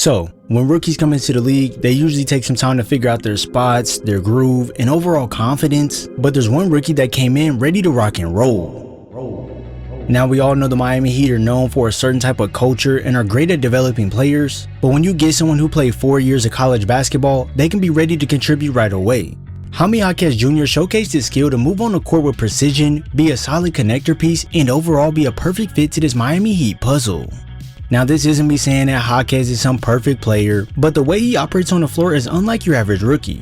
So, when rookies come into the league, they usually take some time to figure out their spots, their groove, and overall confidence, but there's one rookie that came in ready to rock and roll. Now, we all know the Miami Heat are known for a certain type of culture and are great at developing players, but when you get someone who played 4 years of college basketball, they can be ready to contribute right away. Jaime Jaquez Jr. showcased his skill to move on the court with precision, be a solid connector piece, and overall be a perfect fit to this Miami Heat puzzle. Now, this isn't me saying that Jaquez is some perfect player, but the way he operates on the floor is unlike your average rookie.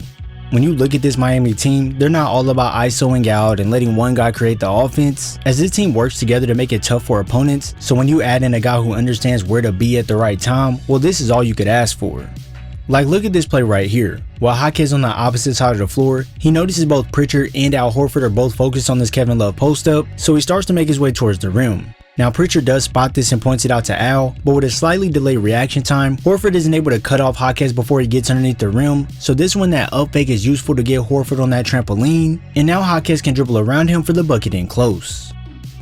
When you look at this Miami team, they're not all about isoing out and letting one guy create the offense, as this team works together to make it tough for opponents. So when you add in a guy who understands where to be at the right time, well, this is all you could ask for. Like, look at this play right here. While Jaquez on the opposite side of the floor, he notices both Pritchard and Al Horford are both focused on this Kevin Love post-up, so he starts to make his way towards the rim. Now, Pritchard does spot this and points it out to Al, but with a slightly delayed reaction time, Horford isn't able to cut off Jaquez before he gets underneath the rim, so this when that up fake is useful to get Horford on that trampoline, and now Jaquez can dribble around him for the bucket in close.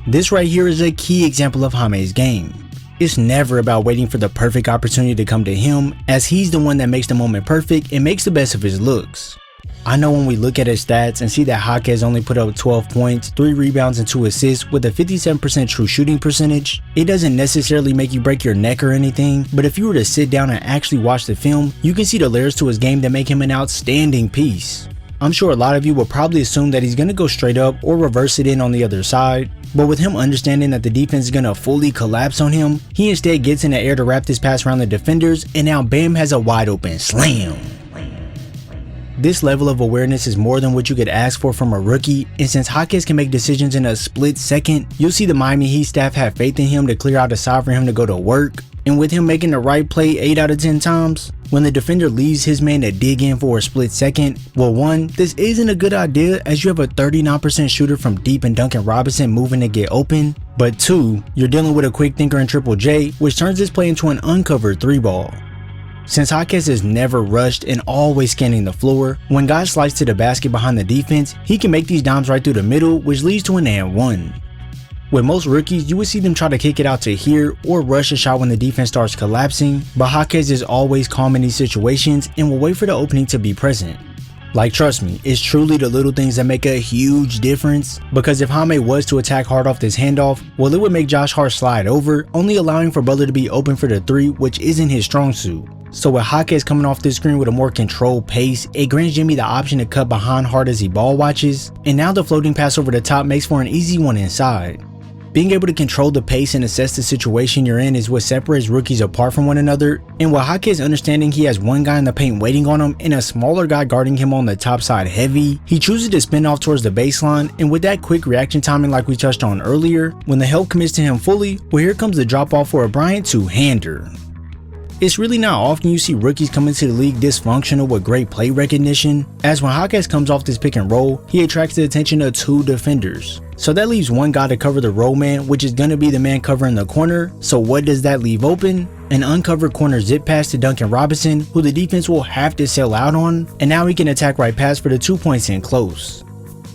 This right here is a key example of Jaime's game. It's never about waiting for the perfect opportunity to come to him, as he's the one that makes the moment perfect and makes the best of his looks. I know when we look at his stats and see that Jaquez only put up 12 points, 3 rebounds and 2 assists with a 57% true shooting percentage, it doesn't necessarily make you break your neck or anything, but if you were to sit down and actually watch the film, you can see the layers to his game that make him an outstanding piece. I'm sure a lot of you will probably assume that he's going to go straight up or reverse it in on the other side, but with him understanding that the defense is going to fully collapse on him, he instead gets in the air to wrap this pass around the defenders, and now Bam has a wide open slam. This level of awareness is more than what you could ask for from a rookie, and since Jaquez can make decisions in a split second, you'll see the Miami Heat staff have faith in him to clear out a side for him to go to work, and with him making the right play 8 out of 10 times, when the defender leaves his man to dig in for a split second, well, one, this isn't a good idea as you have a 39% shooter from deep and Duncan Robinson moving to get open, but 2, you're dealing with a quick thinker in Triple J, which turns this play into an uncovered 3-ball. Since Jaquez is never rushed and always scanning the floor, when guys slice to the basket behind the defense, he can make these dimes right through the middle, which leads to an and one. With most rookies, you would see them try to kick it out to here or rush a shot when the defense starts collapsing, but Jaquez is always calm in these situations and will wait for the opening to be present. Like, trust me, it's truly the little things that make a huge difference, because if Jaime was to attack hard off this handoff, well, it would make Josh Hart slide over, only allowing for Butler to be open for the 3, which isn't his strong suit. So with Jaquez coming off this screen with a more controlled pace, it grants Jimmy the option to cut behind Hart as he ball watches, and now the floating pass over the top makes for an easy one inside. Being able to control the pace and assess the situation you're in is what separates rookies apart from one another, and with Jaquez understanding he has one guy in the paint waiting on him and a smaller guy guarding him on the top side heavy, he chooses to spin off towards the baseline, and with that quick reaction timing like we touched on earlier, when the help commits to him fully, well, here comes the drop off for a Bryant two-hander. It's really not often you see rookies come into the league dysfunctional with great play recognition, as when Jaquez comes off this pick and roll, he attracts the attention of 2 defenders. So that leaves one guy to cover the roll man, which is going to be the man covering the corner. So what does that leave open? An uncovered corner zip pass to Duncan Robinson, who the defense will have to sell out on, and now he can attack right pass for the 2 points in close.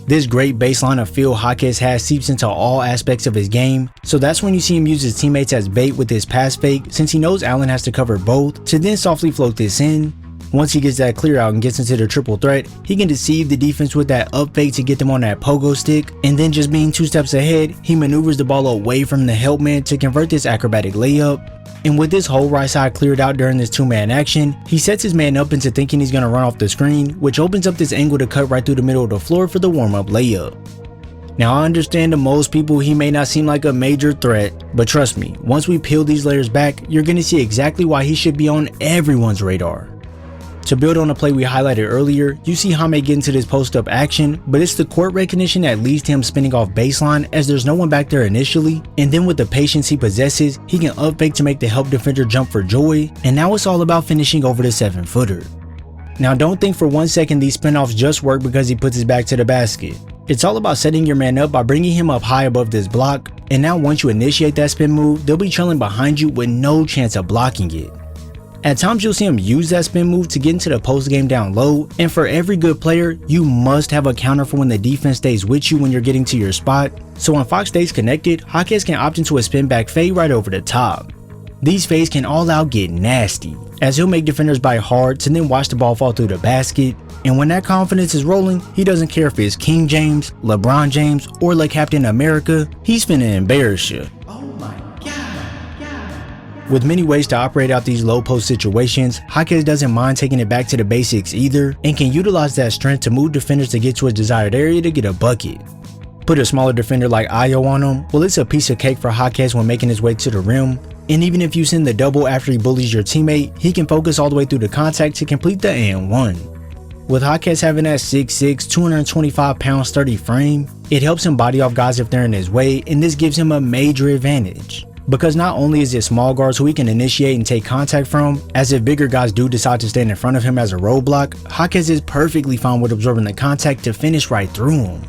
This great baseline of feel Jaquez has seeps into all aspects of his game, so that's when you see him use his teammates as bait with his pass fake, since he knows Allen has to cover both, to then softly float this in. Once he gets that clear out and gets into the triple threat, he can deceive the defense with that up fake to get them on that pogo stick, and then just being 2 steps ahead, he maneuvers the ball away from the help man to convert this acrobatic layup. And with this whole right side cleared out during this 2-man action, he sets his man up into thinking he's going to run off the screen, which opens up this angle to cut right through the middle of the floor for the warm-up layup. Now, I understand to most people he may not seem like a major threat, but trust me, once we peel these layers back, you're going to see exactly why he should be on everyone's radar. To build on a play we highlighted earlier, you see Jaime get into this post-up action, but it's the court recognition that leads to him spinning off baseline as there's no one back there initially, and then with the patience he possesses, he can up fake to make the help defender jump for joy, and now it's all about finishing over the 7-footer. Now, don't think for 1 second these spin-offs just work because he puts his back to the basket. It's all about setting your man up by bringing him up high above this block, and now once you initiate that spin move, they'll be trailing behind you with no chance of blocking it. At times you'll see him use that spin move to get into the post game down low, and for every good player, you must have a counter for when the defense stays with you when you're getting to your spot. So when Fox stays connected, Jaquez can opt into a spin back fade right over the top. These fades can all out get nasty, as he'll make defenders bite hard to then watch the ball fall through the basket, and when that confidence is rolling, he doesn't care if it's King James, LeBron James, or like Captain America, he's finna embarrass you. With many ways to operate out these low post situations, Jaquez doesn't mind taking it back to the basics either, and can utilize that strength to move defenders to get to his desired area to get a bucket. Put a smaller defender like Ayo on him, well, it's a piece of cake for Jaquez when making his way to the rim, and even if you send the double after he bullies your teammate, he can focus all the way through the contact to complete the and one. With Jaquez having that 6'6", 225 pound sturdy frame, it helps him body off guys if they're in his way, and this gives him a major advantage. Because not only is it small guards who he can initiate and take contact from, as if bigger guys do decide to stand in front of him as a roadblock, Jaquez is perfectly fine with absorbing the contact to finish right through him.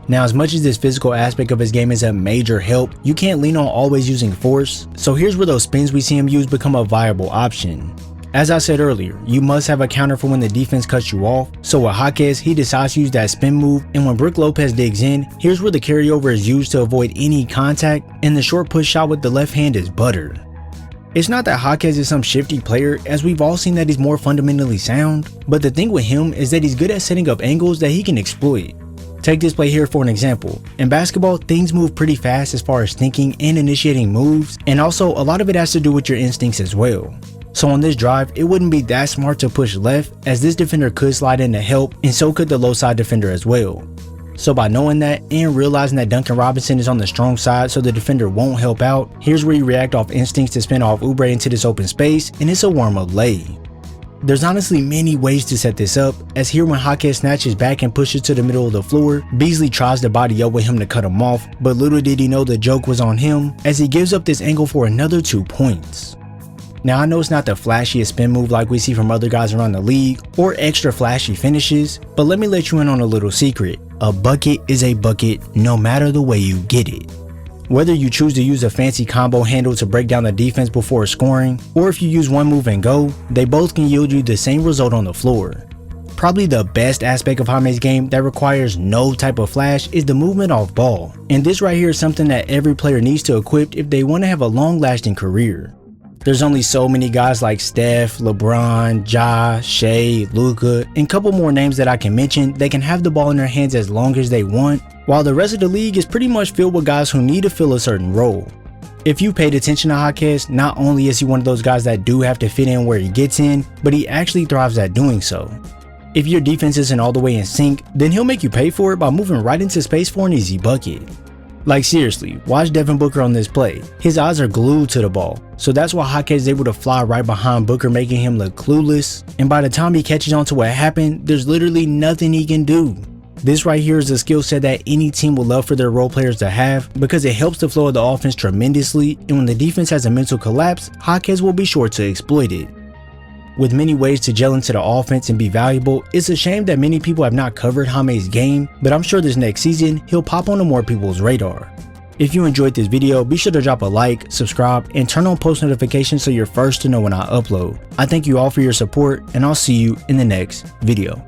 Now, as much as this physical aspect of his game is a major help, you can't lean on always using force, so here's where those spins we see him use become a viable option. As I said earlier, you must have a counter for when the defense cuts you off, so with Jaquez, he decides to use that spin move, and when Brook Lopez digs in, here's where the carryover is used to avoid any contact, and the short push shot with the left hand is buttered. It's not that Jaquez is some shifty player, as we've all seen that he's more fundamentally sound, but the thing with him is that he's good at setting up angles that he can exploit. Take this play here for an example. In basketball, things move pretty fast as far as thinking and initiating moves, and also a lot of it has to do with your instincts as well. So on this drive, it wouldn't be that smart to push left, as this defender could slide in to help, and so could the low side defender as well. So by knowing that and realizing that Duncan Robinson is on the strong side so the defender won't help out, here's where you react off instincts to spin off Oubre into this open space, and it's a warm-up lay. There's honestly many ways to set this up, as here when Jaquez snatches back and pushes to the middle of the floor, Beasley tries to body up with him to cut him off, but little did he know the joke was on him, as he gives up this angle for another 2 points. Now I know it's not the flashiest spin move like we see from other guys around the league, or extra flashy finishes, but let me let you in on a little secret. A bucket is a bucket no matter the way you get it. Whether you choose to use a fancy combo handle to break down the defense before scoring, or if you use one move and go, they both can yield you the same result on the floor. Probably the best aspect of Jaime's game that requires no type of flash is the movement off ball, and this right here is something that every player needs to equip if they want to have a long-lasting career. There's only so many guys like Steph, LeBron, Ja, Shea, Luka, and a couple more names that I can mention that can have the ball in their hands as long as they want, while the rest of the league is pretty much filled with guys who need to fill a certain role. If you paid attention to Jaquez, not only is he one of those guys that do have to fit in where he gets in, but he actually thrives at doing so. If your defense isn't all the way in sync, then he'll make you pay for it by moving right into space for an easy bucket. Like seriously, watch Devin Booker on this play. His eyes are glued to the ball, so that's why Jaquez is able to fly right behind Booker, making him look clueless, and by the time he catches on to what happened, there's literally nothing he can do. This right here is a skill set that any team would love for their role players to have, because it helps the flow of the offense tremendously, and when the defense has a mental collapse, Jaquez will be sure to exploit it. With many ways to gel into the offense and be valuable, it's a shame that many people have not covered Jaime's game, but I'm sure this next season, he'll pop onto more people's radar. If you enjoyed this video, be sure to drop a like, subscribe, and turn on post notifications so you're first to know when I upload. I thank you all for your support, and I'll see you in the next video.